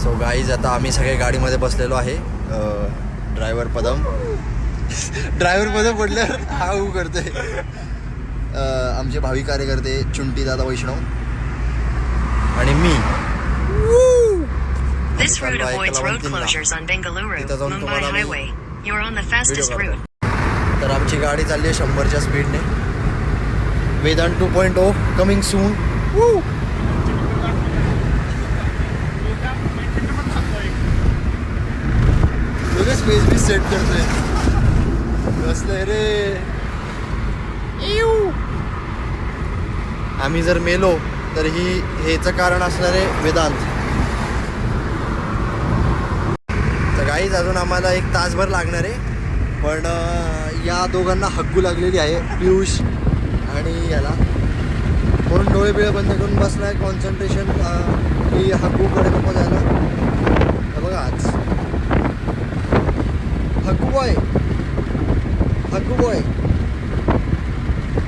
So guys आता आम्ही सगळे गाडीमध्ये बसलेलो आहे. ड्रायव्हर पदम म्हटल्यावर हा ऊ करतोय. आमचे भावी कार्यकर्ते चुंटी दादा वैष्णव आणि मी. This route avoids road closures on Bengaluru, Mumbai Highway. You're on the fastest route. तर आमची गाडी चालली आहे 100च्या स्पीडने. Vedant 2.0 coming soon. तुझे स्पेस बी सेट करतोय. बसलंय रे. आम्ही जर मेलो तर हेच कारण असणार आहे वेदांत. तर गाईज अजून आम्हाला 1 तासभर लागणार आहे. पण या दोघांना हग्गू लागलेली आहे, पियुष आणि याला. म्हणून डोळे बिळे बंद करून बसला आहे. कॉन्सन्ट्रेशन की हग्गूकडे नको जायला. बघा आज हग्गू बॉय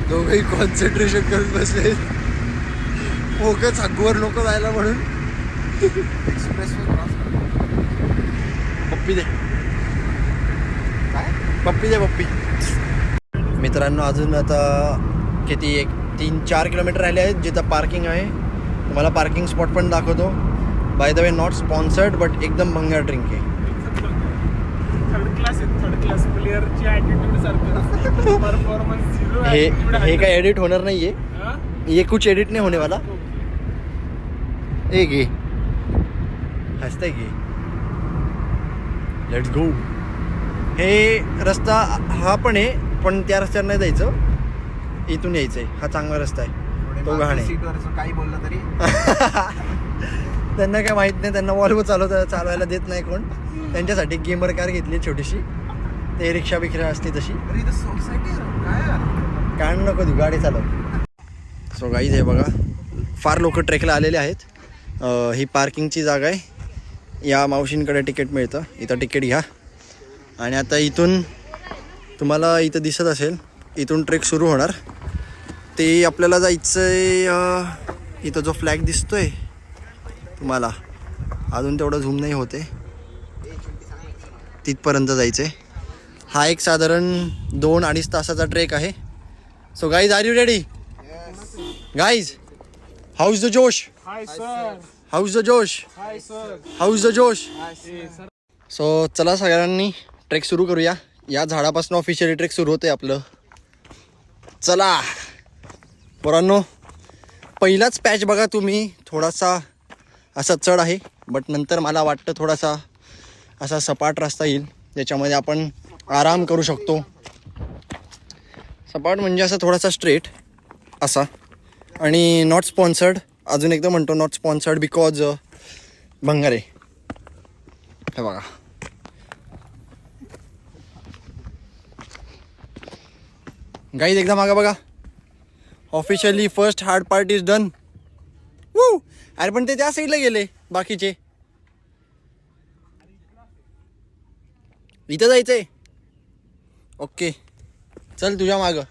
दोघंही कॉन्सन्ट्रेशन करून बसले. फोकस हग्गूवर नको जायला म्हणून. एक्सप्रेसवर क्रॉस पप्पी दे. मित्रांनो अजून आता किती 3-4 किलोमीटर राहिले आहेत जिथं पार्किंग आहे. तुम्हाला पार्किंग स्पॉट पण दाखवतो. By the way not sponsored but एकदम भंगार ड्रिंक आहे. थर्ड क्लास प्लेयरची ॲटिट्यूड सारखं परफॉर्मन्स झिरो. हे काय एडिट होणार नाहीये. ये कुछ एडिट नहीं होने वाला. घे हसतंय घे. Let's go. हे रस्ता हा पण आहे, पण त्या रस्त्यावर नाही जायचं, इथून यायचंय. हा चांगला रस्ता आहे. तो घाण आहे. काही बोललं तरी त्यांना काय माहित नाही. त्यांना वॉल्वो चालवायला देत नाही कोण. त्यांच्यासाठी गेमर कार घेतली छोटीशी. ते रिक्षा बिक्षा असते तशी. काय नको देऊ, गाडी चालव. सो गाईज हे बघा, फार लोक ट्रेकला आलेले आहेत. ही पार्किंगची जागा आहे. या मावशींकडे तिकीट मिळतं. इथं तिकीट घ्या. आणि आता इथून तुम्हाला इथं दिसत असेल, इथून ट्रेक सुरू होणार. ते आपल्याला जायचं आहे. इथं जो फ्लॅग दिसतोय तुम्हाला, अजून तेवढं झूम नाही होते, तिथपर्यंत जायचं आहे. हा एक साधारण 2-2.5 तासाचा ट्रेक आहे. So guys are you ready? Guys how is the जोश? हाऊ इज द जोश? सो चला सगळ्यांनी ट्रेक सुरू करूया. या झाडापासून ऑफिशियली ट्रेक सुरू होते आपलं. चला पोरांनो, पहिलाच पॅच बघा तुम्ही, थोडासा असा चढ आहे, बट नंतर मला वाटतं थोडासा असा सपाट रस्ता येईल ज्याच्यामध्ये आपण आराम करू शकतो. सपाट म्हणजे असा थोडासा स्ट्रेट असा. आणि नॉट स्पॉन्सर्ड, अजून एकदा म्हणतो नॉट स्पॉन्सर्ड बिकॉज भंगारे. हे बघा, गाईज एकदा मागा बघा. Officially first hard part is done. Woo. अरे पण ते त्या साईडला गेले बाकीचे. इथं जायचंय. ओके चल तुझ्या मागं.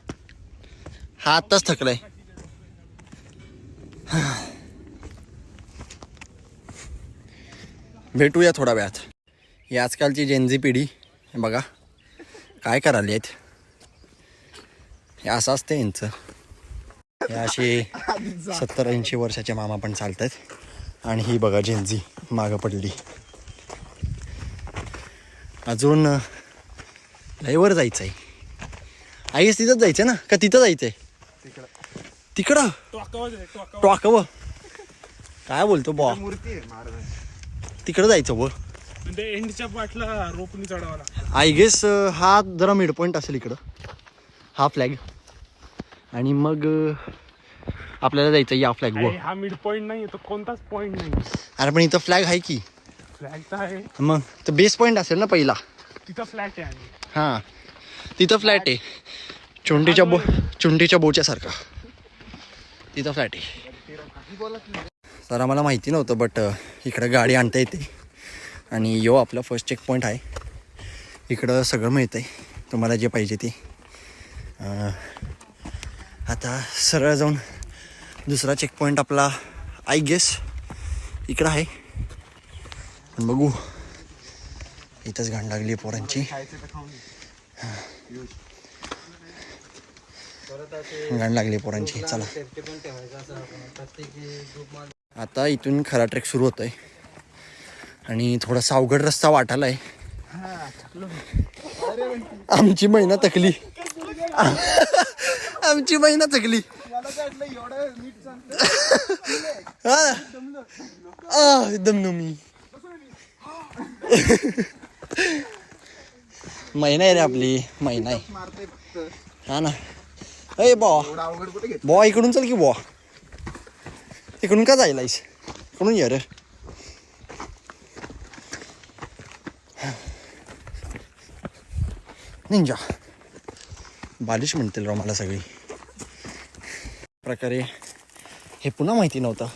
हा आत्ताच थकलाय. भेटूया थोडा वेळात. ही आजकालची जेनझी पिढी बघा काय करायला आहेत. हे असं असते यांचं. हे असे 70-80 वर्षाचे मामा पण चालत आहेत. आणि ही बघा जेनझी मागं पडली. अजून लयवर जायचं आहे. आईस तिथंच जायचं ना का तिथं जायचंय? तिकडं टॉकव काय बोलतो बॉ? तिकडं जायचं व एंडच्या पाठला रोपणी चढवाला. आय गेस हा जरा मिड पॉईंट असेल इकडं, हा फ्लॅग. आणि मग आपल्याला जायचं या फ्लॅग वर. हा मिड पॉईंट नाही, तो कोणताच पॉईंट नाही. अरे पण इथं फ्लॅग आहे की. फ्लॅग तर आहे, मग तर बेस पॉईंट असेल ना पहिला. तिथं फ्लॅट आहे. आणि हां तिथं फ्लॅट आहे. चुंडीच्या बोच्या सारखा तिथं फ्लॅट आहे. तर आम्हाला माहिती नव्हतं, बट इकडं गाडी आणता येते. आणि यो आपला फर्स्ट चेक पॉईंट आहे. इकडं सगळं मिळतं आहे तुम्हाला जे पाहिजे ते. आता सरळ जाऊन दुसरा चेक पॉईंट आपला आय गेस इकडं आहे. पण बघू, इथंच घाण लागली पोरांची. घाण लागली पोरांची. चला आता इथून खरा ट्रेक सुरू होतोय आणि थोडासा अवघड रस्ता वाटायलाय. आमची महिना थकली. आमची महिना थकली. दमलो मी. महिना आहे रे आपली, महिना आहे. हा ना. अय बॉ इकडून चल की बॉ. इकडून का जायलायस? इकडून ये रे. निंजा बालिश म्हणतील राव मला सगळी. प्रकारे हे पुन्हा माहिती नव्हतं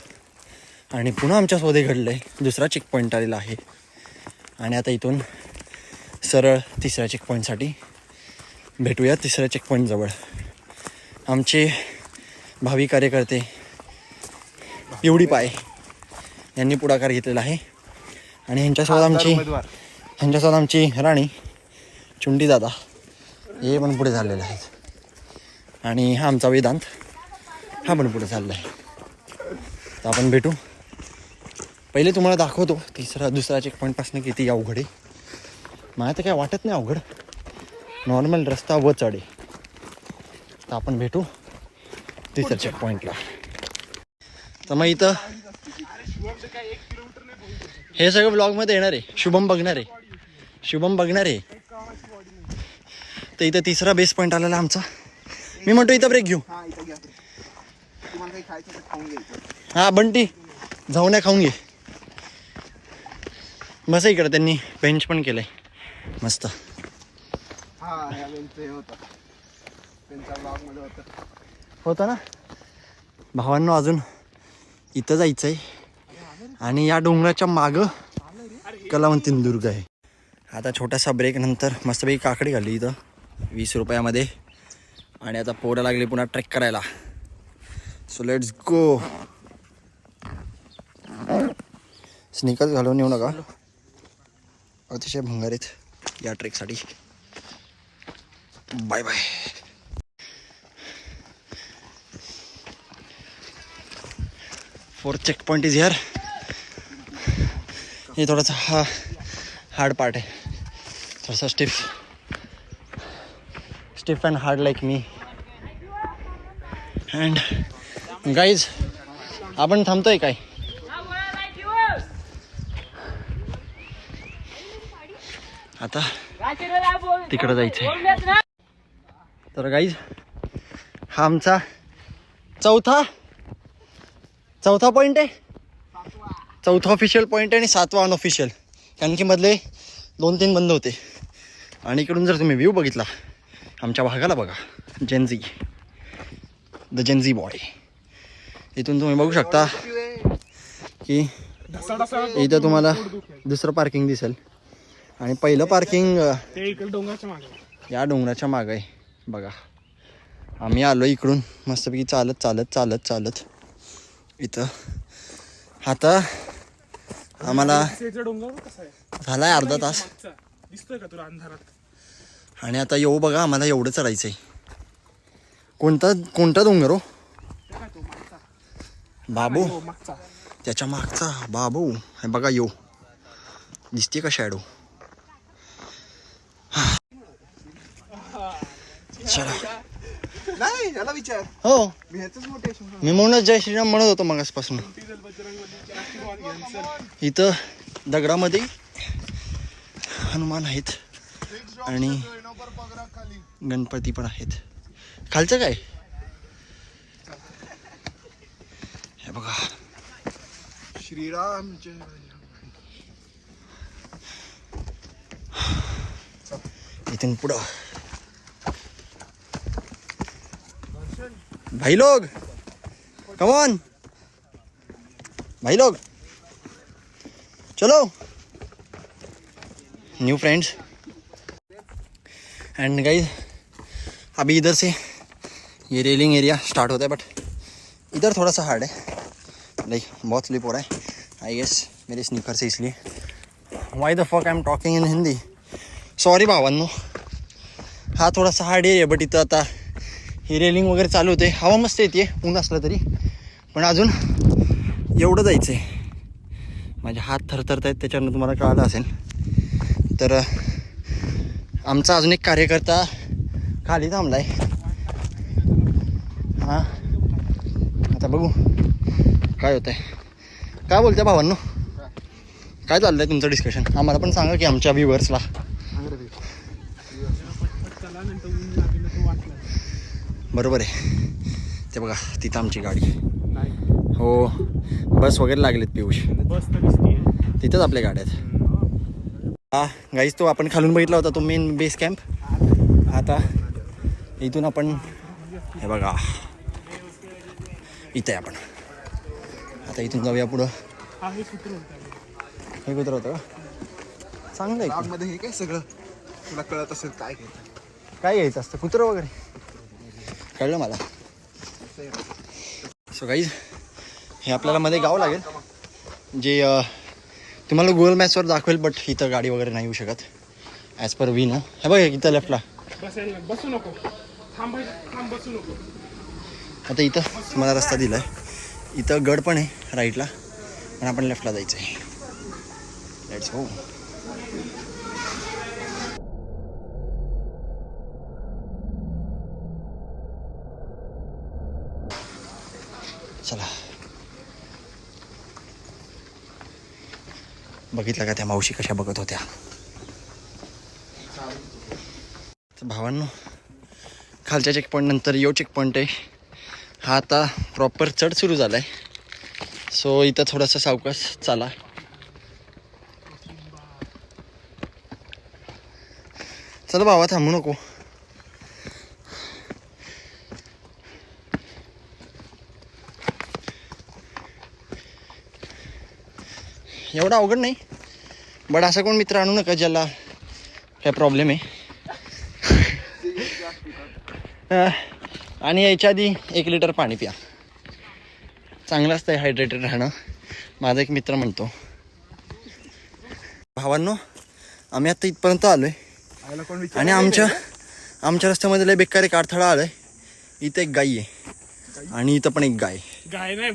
आणि पुन्हा आमच्यासोबत घडलंय. दुसरा चेक पॉईंट आलेला आहे आणि आता इथून सरळ तिसऱ्या चेक पॉईंटसाठी भेटूया. तिसऱ्या चेक पॉईंटजवळ आमचे भावी कार्यकर्ते एवढी पाय यांनी पुढाकार घेतलेला आहे आणि ह्यांच्यासोबत आमची राणी चुंडी दादा हे पण पुढे झालेले आहेत आणि हा आमचा वेदांत हा पण पुढे चालला आहे. तर आपण भेटू. पहिले तुम्हाला दाखवतो दुसरा चेक पॉईंटपासून किती अवघड आहे. मला तर काय वाटत नाही अवघड, नॉर्मल रस्ता व चढ आहे. तर आपण भेटू तिसऱ्या चेक पॉईंटला. तर मग इथं हे सगळं ब्लॉगमध्ये येणार आहे. शुभम बघणार आहे. तर इथं तिसरा बेस पॉईंट आलेला आमचा. मी म्हणतो इथं ब्रेक घेऊ. हा बंटी जाऊन खाऊन घे. बस इकडे त्यांनी बेंच पण केलंय मस्त. होता ना भावांनो. अजून इथं जायचंय आणि या डोंगराच्या मागं कलावंतीन आहे. आता छोटासा ब्रेक नंतर मस्तपैकी काकडी घाली इथं 20 रुपयामध्ये आणि आता पोरं लागली पुन्हा ट्रेक करायला. So let's go. स्निकर्स घालून येऊ नका, अतिशय भंगारीत या ट्रेकसाठी. Bye bye. Fourth check point is here. ये थोड़ा सा हार्ड पार्ट है, थोड़ा सा stiff and hard like me. And guys आपण थांबतोय काय? आता तिकडं जायचंय. तर गाईज हा आमचा चौथा पॉईंट आहे. चौथा ऑफिशियल पॉईंट आहे आणि 7वा अनऑफिशियल, कारण की मधले 2-3 बंद होते. आणि इकडून जर तुम्ही व्ह्यू बघितला आमच्या भागाला बघा, द जेनझी बॉय. इथून तुम्ही बघू शकता की इथं तुम्हाला दुसरं पार्किंग दिसेल आणि पहिलं पार्किंग या डोंगराच्या मागं आहे बघा. आम्ही आलो इकडून मस्तपैकी चालत इथं. आता आम्हाला झालाय अर्धा तास आणि आता येऊ बघा. आम्हाला एवढं चढायचंय. कोणता डोंगर हो बाबू? त्याच्या मागचा बाबू हे बघा. येऊ दिसते का शॅडो? चला नाही याला विचार. हो मोटिवेशन मी म्हणूनच जय श्रीराम म्हणत होतो मगासपासून. इथं दगडामध्ये हनुमान आहेत आणि गणपती पण आहेत. खालचं काय हे बघा. श्रीराम इथून पुढं भाई लोग कम ऑन, भाई लोग चलो. न्यू फ्रेंड्स एंड गाइस अभी इधर से ये रेलिंग एरिया स्टार्ट होता है, बट इधर थोड़ा सा हार्ड है. लाइक बहुत स्लिप हो रहा है आई गेस मेरे स्नीकर से, इसलिए why the fuck I am talking in Hindi. Sorry भावांनो. हा थोडासा हार्ड एरिया बट इथं आता ही रेलिंग वगैरे चालू होते. हवा मस्त येते ऊन असलं तरी, पण अजून एवढं जायचं आहे. माझे हात थरथरत आहेत, त्याच्यानं तुम्हाला कळालं असेल. तर आमचा अजून एक कार्यकर्ता खाली थांबला आहे. हां आता बघू काय होतं आहे. काय बोलते भावांनो, काय चाललं आहे तुमचं डिस्कशन? आम्हाला पण सांगा की आमच्या व्ह्युअर्सला. बरोबर आहे. ते बघा तिथं आमची गाडी. हो बस वगैरे लागलेत पियुष. तिथंच आपल्या गाड्या आहेत. हा गाईज तो आपण खालून बघितला होता तो मेन बेस कॅम्प. आता इथून आपण हे बघा इथे आपण आता इथून जाऊया पुढं. हे कुत्र होतं का? चांगलं आहे. आतमध्ये हे काय सगळं तुला कळत असेल काय काय घ्यायचं असतं? कुत्रं वगैरे कळलं मला. सो गाईज हे आपल्याला मध्ये गाव लागेल जे तुम्हाला गुगल मॅप्सवर दाखवेल, बट इथं गाडी वगैरे नाही येऊ शकत ॲज पर वी ना. हे बघा इथं लेफ्टला. बसू नको, थांब बसू नको. आता इथं तुम्हाला रस्ता दिला आहे. इथं गड पण आहे राईटला, पण आपण लेफ्टला जायचं आहे. Let's go. चला. बघितलं का त्या मावशी कशा बघत होत्या? तर भावांनो खालच्या चेकपॉईंट नंतर यो चेकपॉईंट आहे. हा आता प्रॉपर चढ सुरू झाला आहे. सो इथं थोडंसं सावकाश चाला. चला भावा थांबू नको. एवढा अवघड नाही, बट असा कोण मित्र आणू नका ज्याला काय प्रॉब्लेम आहे. आणि याच्या आधी 1 लिटर पाणी प्या. चांगलं असतं हायड्रेटेड राहणं, माझा एक मित्र म्हणतो. भावांनो आम्ही आता इथपर्यंत आलो आहे आणि आमच्या रस्त्यामध्ये लय बेकार एक अडथळा आला आहे. इथं एक गाई आहे आणि इथं पण एक गाय नाही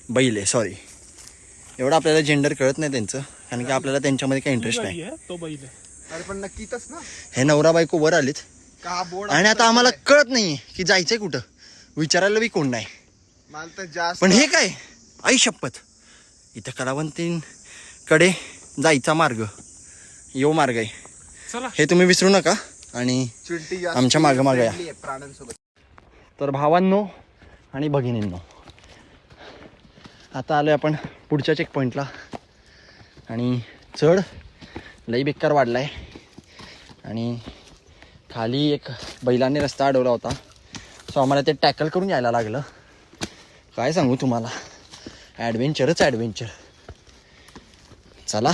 बैल आहे. सॉरी, एवढं आपल्याला जेंडर कळत नाही त्यांचं, कारण की आपल्याला त्यांच्यामध्ये काही इंटरेस्ट नाही. तो बैल. अरे पण नक्कीच ना हे नवरा बायको वर आलेत का बोर्ड. आणि आता आम्हाला कळत नाहीये की जायचंय कुठं. विचारायला बी कोण नाही. मला तर जास्त. पण हे काय आई शपथ, इथं कलावंतींकडे जायचा मार्ग यो मार्ग आहे. चला हे तुम्ही विसरू नका आणि चिंटी जास्त आमच्या मागं मागं या. friendly आहे प्राण्यांसोबत. तर भावांनो आणि भगिनींनो आता आलोय आपण पुढच्या चेकपॉईंटला आणि चढ लई बेकार वाढला आहे आणि खाली एक बैलांनी रस्ता अडवला होता. सो आम्हाला ते टॅकल करून यायला लागलं. काय सांगू तुम्हाला, ॲडव्हेंचरच ॲडव्हेंचर. चला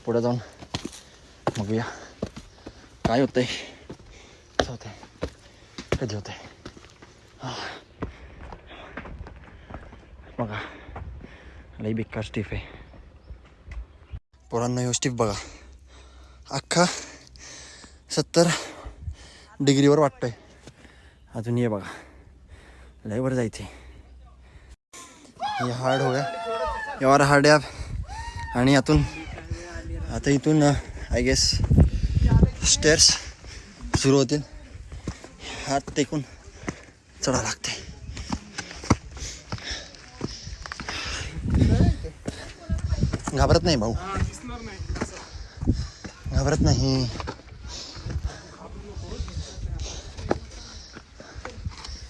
पुढं जाऊन बघूया काय होतंय, कसं होतंय, कधी होतंय. बघा लई बेकार स्टिफ आहे पोरांना. ह्यो स्टिफ बघा अख्खा 70 डिग्रीवर वाटतोय. अजून ये बघा लय वर जायचे. हे हार्ड हो गया यावर हार्ड आहे. आणि आता इथून आय गेस स्टेअर्स सुरू होतील. हात टेकून चढावं लागते. घाबरत नाही भाऊ, घाबरत नाही.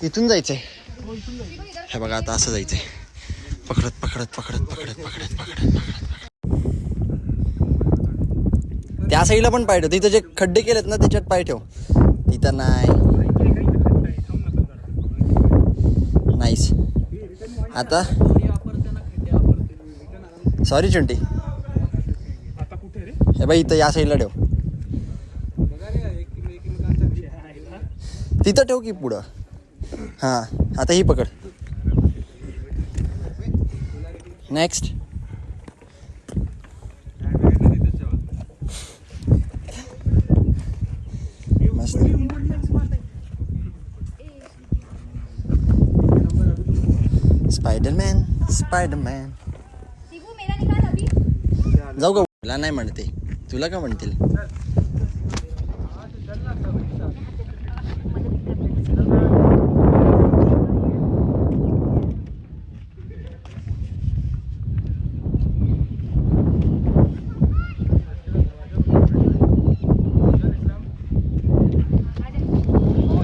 इथून जायचंय. हे बघा आता असं जायचंय, पकडत पकडत पकडत पकडत पकडत पकडत. त्या साईडला पण पाय ठेव. तिथं जे खड्डे केलेत ना त्याच्यात पाय ठेव. तिथं नाही. नाईस. आता सॉरी चिंटी, हे बाई इथं या साईडला ठेव. तिथं ठेव की पुढं. हां आता ही पकड. स्पायडरमॅन. शिबू मेरा निकाल अभी. जाऊ का? मला नाही म्हणते, तुला का म्हणतील?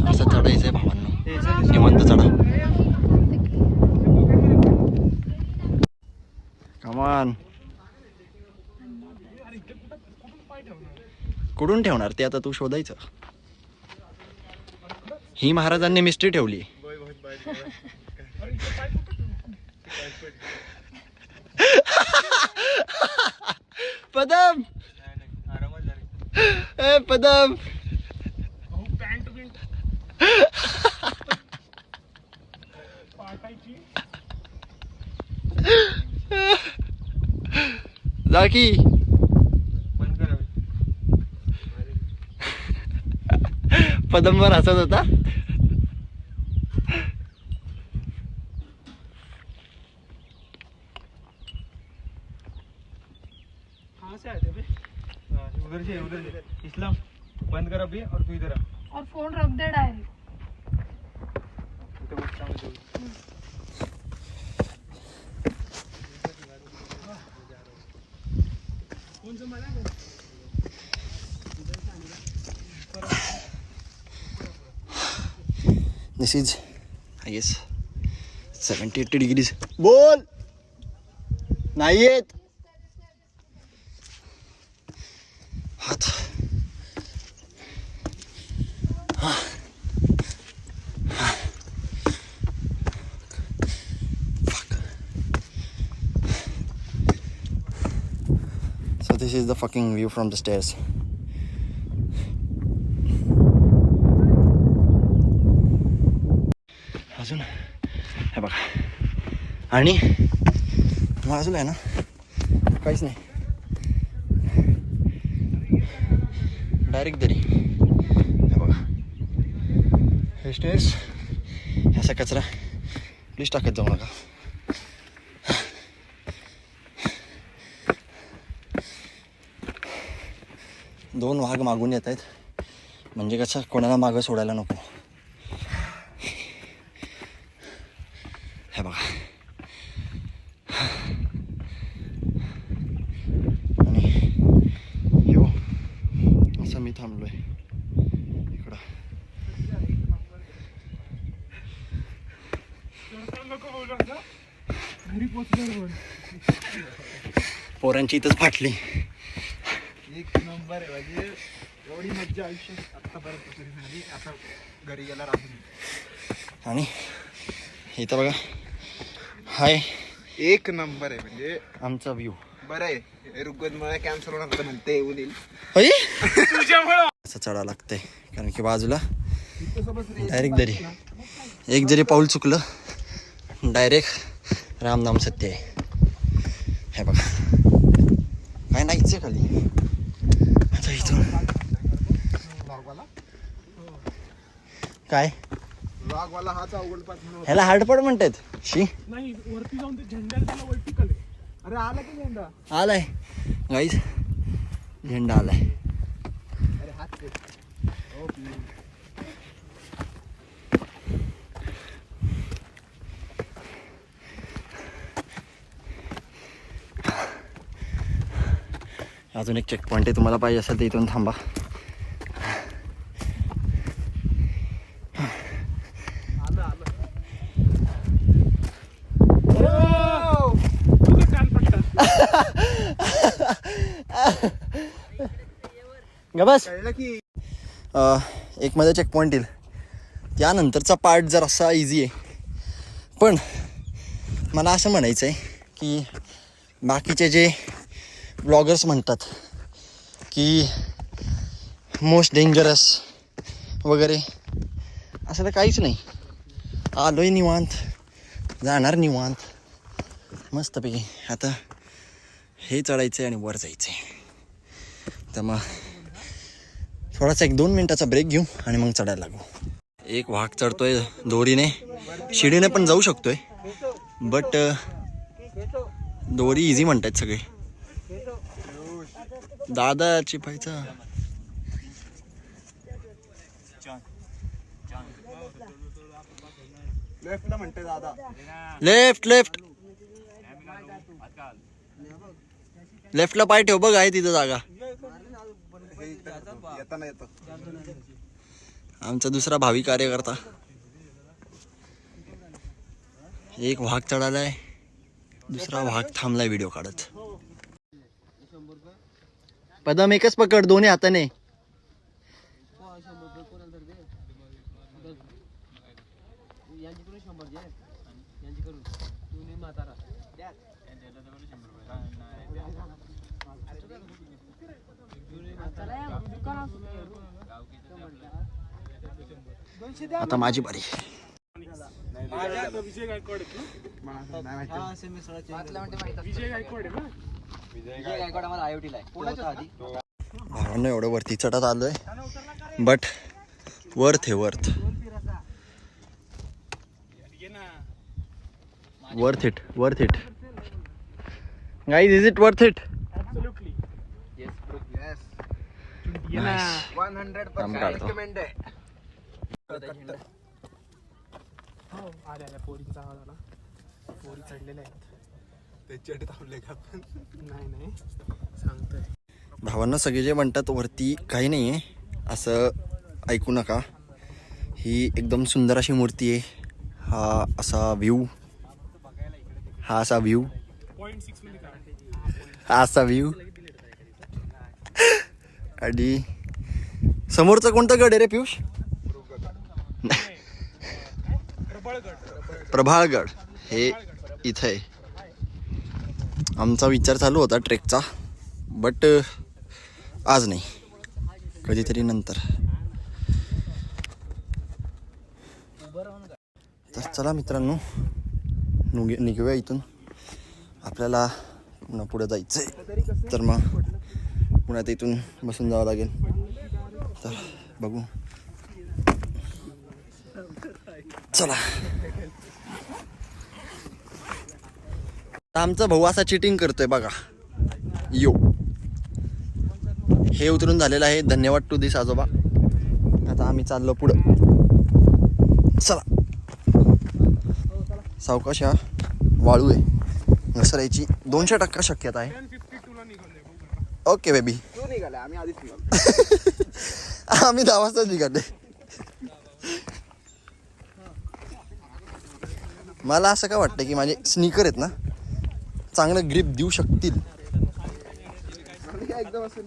असं चढायचंय भावांनो, निवांत चढा. कमान. कुठून ठेवणार ते आता तू शोधायचं. ही महाराजांनी मिस्ट्री ठेवली. पदम ए पदम पॅन्ट बिंट पाटायची. जाकी पदमवर हसत होता. कहाँ से आए थे बे? उधर से इस्लाम बंद कर अभी और तू इधर आ. और फोन रख दे डायरेक्ट. इथं बस चांगलं चल. कौन सा मारा है? दिस इज आय गेस 70-80 डिग्रीज. बोल नाही येत हात. So this is the fucking view from the stairs. अजून हे बघा, आणि बाजूला आहे ना काहीच नाही, डायरेक्ट दरी. हे बघा हे स्टेअर्स. असा कचरा प्लीज टाकत जाऊ नका. दोन वाघ मागून येत आहेत, म्हणजे कसं कोणाला मागं सोडायला नको. हे बघा, आणि यो असं मी थांबलोय इकडं. घरी पोचल्यावर पोरांची इथंच फाटली. एक नंबर आहे. म्हणजे एवढी मज्जा आयुष्यात आतापर्यंत तरी झाली. आता घरी गेला राहून. आणि इथं बघा हाय एक नंबर आहे. म्हणजे आमचा व्ह्यू. बरं आहे. रुग्णमळा कॅन्सर होणार होतं म्हणते येऊन येईल. तुझ्यामुळं असं चढावं लागतंय, कारण की बाजूला डायरेक्ट दरी. एक जरी पाऊल चुकलं डायरेक्ट रामनाम सत्य आहे. हे बघा काय नाहीच आहे खाली. आता इथून काय वाघवाला हाच अवघड पाच म्हणून. ह्याला हार्डपड म्हणतात. शी नाही, वरती जाऊन ते झेंड्याला त्याला वर्टिकल आहे. अरे आला की झेंडा. आलाय गाईज, झेंडा आलाय. अरे हात ते. हो प्लीज. अजून एक चेक पॉईंट आहे, तुम्हाला पाहिजे असेल तर इथून थांबा. तुझं कान पट्टा. ग बस. कळलं की एक मध्ये चेक पॉईंट येईल, त्यानंतरचा पार्ट जर असा इझी आहे. पण मला असं म्हणायचं आहे की बाकीचे जे ब्लॉगर्स म्हणतात की मोस्ट डेंजरस वगैरे, असं तर काहीच नाही. आलोय निवांत, जाणार निवांत मस्तपैकी. आता हे चढायचं आहे आणि वर जायचं आहे. तर मग थोडासा 1-2 मिनटाचा ब्रेक घेऊ आणि मग चढायला लागू. एक वाघ चढतोय दोरीने, शिडीने पण जाऊ शकतोय, बट दोरी इझी म्हणतात सगळे. दादा चिपायचा. लेफ्टला म्हणते दादा. लेफ्ट लेफ्ट लेफ्टला पाय ठेव बघ आहे तिथं जागा. येताना येतो. आमचा दुसरा भावी कार्यकर्ता. एक वाघ चढालाय, दुसरा वाघ थांबलाय व्हिडिओ काढत. पदम एकच पकड दोन्ही हाताने. आता माझी बारी. विजय गायकवाड भावांनो एवढं वरती चढत आलोय, बट वर्थ आहे worth. Worth it worth it guys. Is it worth it? Yes. 100% recommend आहे. आल्या पोरींचा आवाज आला. पोरी चढलेल्या आहेत. त्याच्यासाठी थांबले का? नाही सांगतोय. भावांना सगळे जे म्हणतात वरती काही नाही आहे असं ऐकू नका. ही एकदम सुंदर अशी मूर्ती आहे. हा असा व्ह्यू, हा असा व्ह्यू, 0.6 मध्ये काढ. हा असा व्ह्यू. आणि समोरचा कोणता गड आहे रे पियुष? प्रभाळगड. हे इथं आहे. आमचा विचार चालू होता ट्रेकचा, बट आज नाही, कधीतरी नंतर. तर चला मित्रांनो, निघूया इथून. आपल्याला पुन्हा पुढे जायचं आहे, तर मग पुन्हा इथून बसून जावं लागेल. तर बघू, चला. आमचा भाऊ असा चिटिंग करतोय बघा. यो हे उतरून झालेलं आहे. धन्यवाद टू दिस आजोबा. आता आम्ही चाललो पुढं. चला. सावकाश हा वाळू आहे, घसरायची 200% शक्यता आहे. 10:52 ला निघून ओके बेबी. तू निघाला, आम्ही आधीच निघालो. आम्ही 10 वाजता निघाले. मला असं काय वाटतं की माझे स्नीकर आहेत ना चांगलं ग्रिप देऊ शकतील. एकदम असं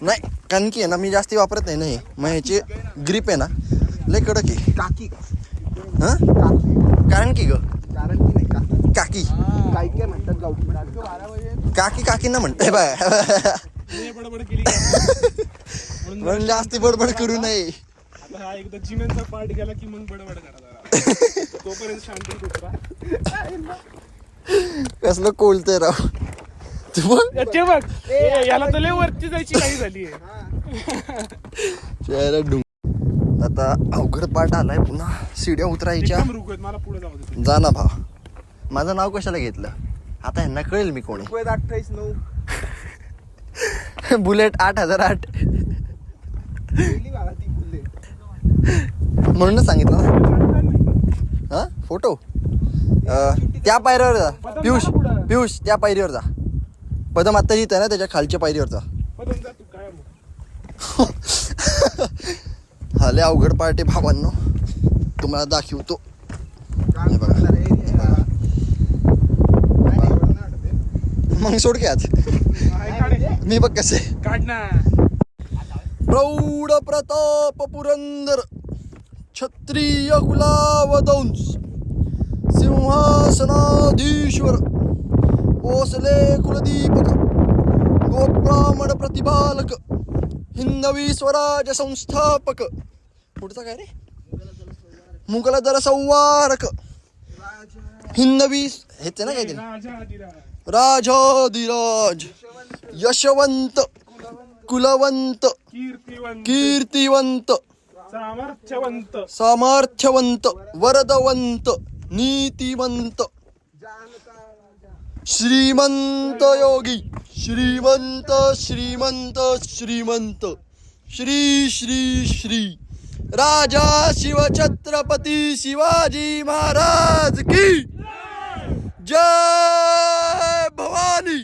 नाही, कारण की आहे ना मी जास्ती वापरत नाही ना हे. मग ह्याची ग्रिप आहे ना लय कडक आहे. काकी हां, कारण की ग कारण की नाही का काकी काय काय म्हणतात गावठी. काकी काकींना म्हणताय बाय. बडबड केली का? म्हणून जास्ती बडबड करू नये. आता हा एकदा जिमेंचा पार्ट गेला की मग बडबड करा जरा. तोपर्यंत शांत होता. कसलं कोलतंय राव तू. याचे बघ, याला तर लय वरती जायची काही झाली. चेहरा डुंग. आता अवघड पाठ आलाय, पुन्हा सीड्या उतरायच्या. रुक मला पुढे जाऊ दे. जा ना भाव. माझं नाव कशाला घेतलं? आता यांना कळेल मी कोणी. 28-9 बुलेट 8008 पहिली वाला ती बुलेट. म्हणूनच सांगितलं ना. हा फोटो त्या पायरीवर जा पियुष. पियुष त्या पायरीवर जा. पदम आत्ता जिथं आहे ना त्याच्या खालच्या पायरीवर जा. पदम जा तू काय मग. हा लय अवघड पार्ट आहे भावांनो, तुम्हाला दाखवतो. हे बघा. मग सोड की आज मी बघ कसे. काढ ना. प्रौढ प्रताप पुरंदर क्षत्रिय कुलावदंश सिंहासनाधीश्वर ओसले कुलदीपक गोब्राह्मण प्रतिपालक हिंदवी स्वराज्य संस्थापक. पुढचा काय रे? मुघल दर संवारक हिंदवी हेच ना काहीतरी. राजाधिराज यशवंत कुलवंत कीर्तिवंत सामर्थ्यवंत वरदवंत नीतिवंत श्रीमंत योगी श्रीमंत श्रीमंत श्रीमंत श्री श्री श्री राजा शिवछत्रपती शिवाजी महाराज की जय भवानी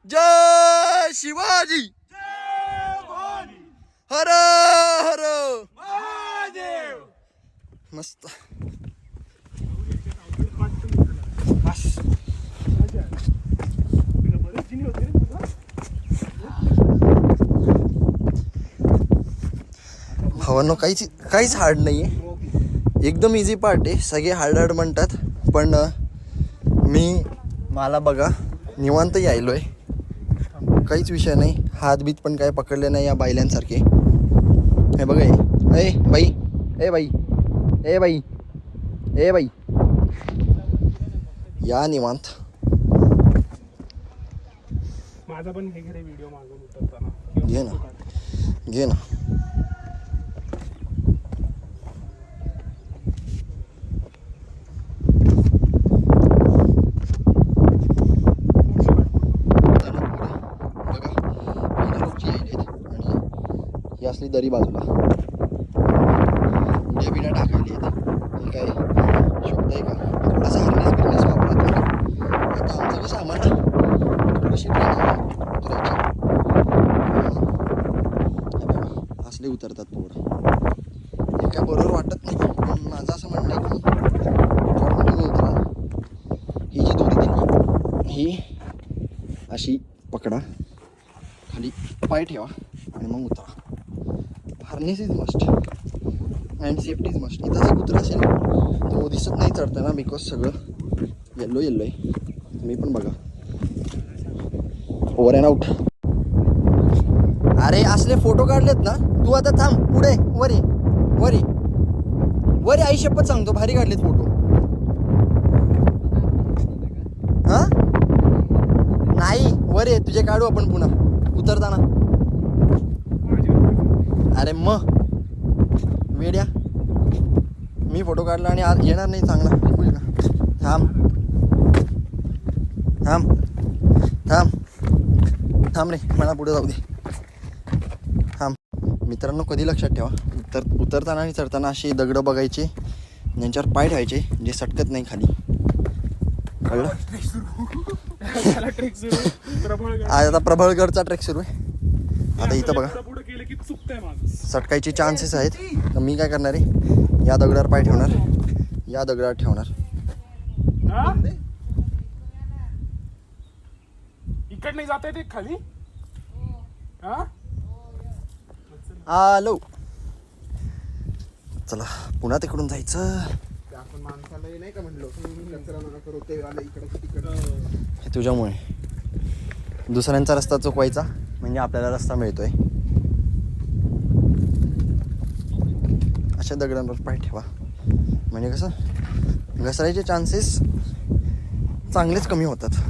जय शिवाजी हर हर मस्त भावांनो काहीच हार्ड नाही आहे, एकदम इझी पार्ट आहे. सगळे हार्ड म्हणतात पण मला बघा निवांत यायलोय, काहीच विषय नाही. हात बीत पण काय पकडले नाही या बायलांसारखे. हे बघा ए बाई ए बाई ए बाई ए बाई या निवांत. माझा पण हे घरी व्हिडिओ मागून उतरताना घे ना घे ना. ही असली दरी बाजूला उड्या बिड्या टाकायली आहेत. हे काय शब्द आहे का? थोडासा हार्नेस बिर्नेस वापरा तुम्ही. आता आमचं कसं आम्हाला थोडीशी उतरायची. असले उतरतात पोरं. हे काय बरोबर वाटत नाही पण माझं असं म्हणणं आहे की तुम्ही उतरा. ही जी दोरी दिली ही अशी पकडा, खाली पाय ठेवा आणि मग उतरा. Harness is must and safety is must. इथं जर कुत्रा असेल तो दिसत नाही चढताना बिकॉज सगळं येल्लो आहे. तुम्ही पण बघा ओव्हर अँड आउट. अरे असले फोटो काढलेत ना तू आता थांब पुढे वरी वरी वरी आई शपथ सांगतो भारी काढलेत फोटो. हा नाही वर ये तुझे काढू आपण पुन्हा उतरताना. अरे मग वेड्या मी फोटो काढला आणि आज येणार नाही चांगला होईल का? थांब थांब थांब थांब रे मला पुढे जाऊ दे. थांब मित्रांनो कधी लक्षात ठेवा उतरताना आणि चढताना अशी दगडं बघायची ज्यांच्यावर पाय ठेवायचे जे सटकत नाही खाली. कळलं? आज आता प्रबळगडचा ट्रेक सुरू आहे. आता इथं बघा सटकायचे चान्सेस आहेत तर मी काय करणार आहे या दगडावर पाय ठेवणार, या दगडावर ठेवणार. इकडे नाही जाता येते खाली. आलो चला पुन्हा तिकडून जायचं. आपण माणसाला नाही का म्हणलो कचरा नका करू ते आलं इकडे तिकडे. हे तुझ्यामुळे दुसऱ्यांचा रस्ता चुकवायचा म्हणजे आपल्याला रस्ता मिळतोय. अशा दगडांवर पाय ठेवा म्हणजे कसं घसरायचे चान्सेस चांगलेच कमी होतात.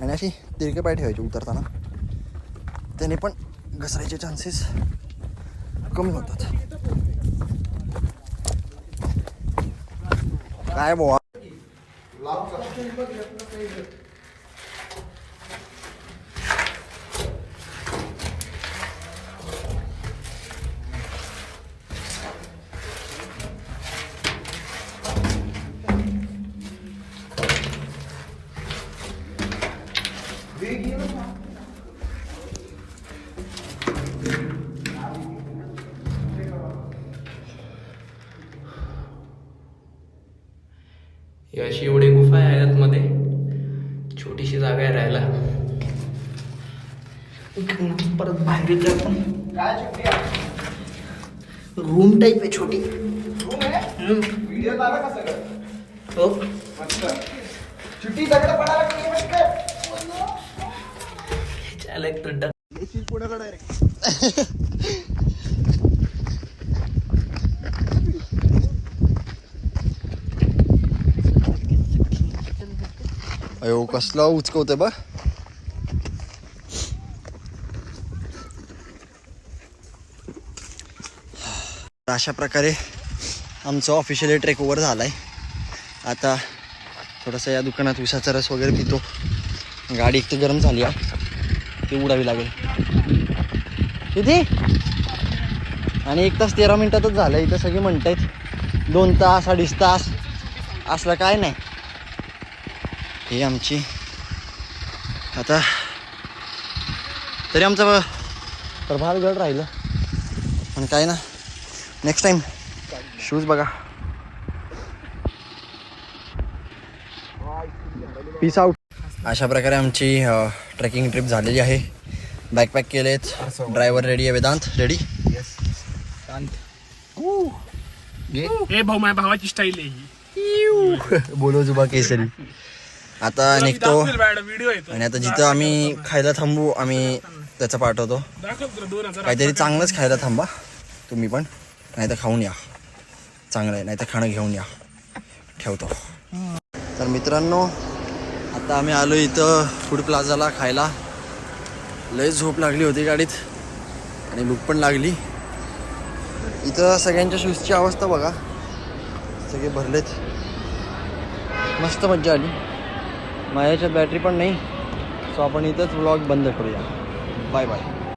आणि अशी तिरके पाय ठेवायचे उतरताना त्याने पण घसरायचे चान्सेस कमी होतात. काय बोवा अशी एवढी गुफा आहे आतमध्ये, छोटीशी जागा आहे राहायला. परत बाहेर जातो. रूम टाईप आहे छोटी. व्हिडिओ आला का सगळं? हो मस्त. छुट्टी दगड पडायला पुढे डायरेक्ट. अयो कसला उचकवते बा. अशा प्रकारे आमचं ऑफिशियली ट्रेक ओव्हर झाला आहे. आता थोडंसं या दुकानात उसाचा रस वगैरे पितो. गाडी एक तर गरम झाली आहे, ती उडावी लागेल. किती आणि 1 तास 13 मिनिटातच झालं. इथं सगळी म्हणतायत 2 तास 2.5 तास, असलं काय नाही. ही आमची आता तरी आमचं प्रभातगड राहिलं पण काय ना, नेक्स्ट टाइम शूज बघा. Peace out. अशा प्रकारे आमची ट्रेकिंग ट्रिप झालेली आहे. बॅकपॅक केलेत. ड्रायव्हर रेडी आहे. वेदांत रेडी. हे भाऊ माझ्या भावाची स्टाईल आहे ही. बोलो जुबा केसरी. आता निघतो व्हिडिओ येतो. आणि आता जिथं आम्ही खायला थांबू आम्ही त्याचं पाठवतो. दाखव तुला 2000 काहीतरी चांगलंच खायला थांबा तुम्ही पण, नाही तर खाऊन या. चांगलं आहे, नाही तर खाणं घेऊन या. ठेवतो. तर मित्रांनो, आता आम्ही आलो इथं फूड प्लाझाला खायला. लय झोप लागली होती गाडीत आणि भूक पण लागली. इथं सगळ्यांच्या शूजची अवस्था बघा, सगळे भरलेत. मस्त मज्जा आली. माझ्याच्यात बॅटरी पण नाही, सो आपण इथंच व्लॉग बंद करूया. Bye bye.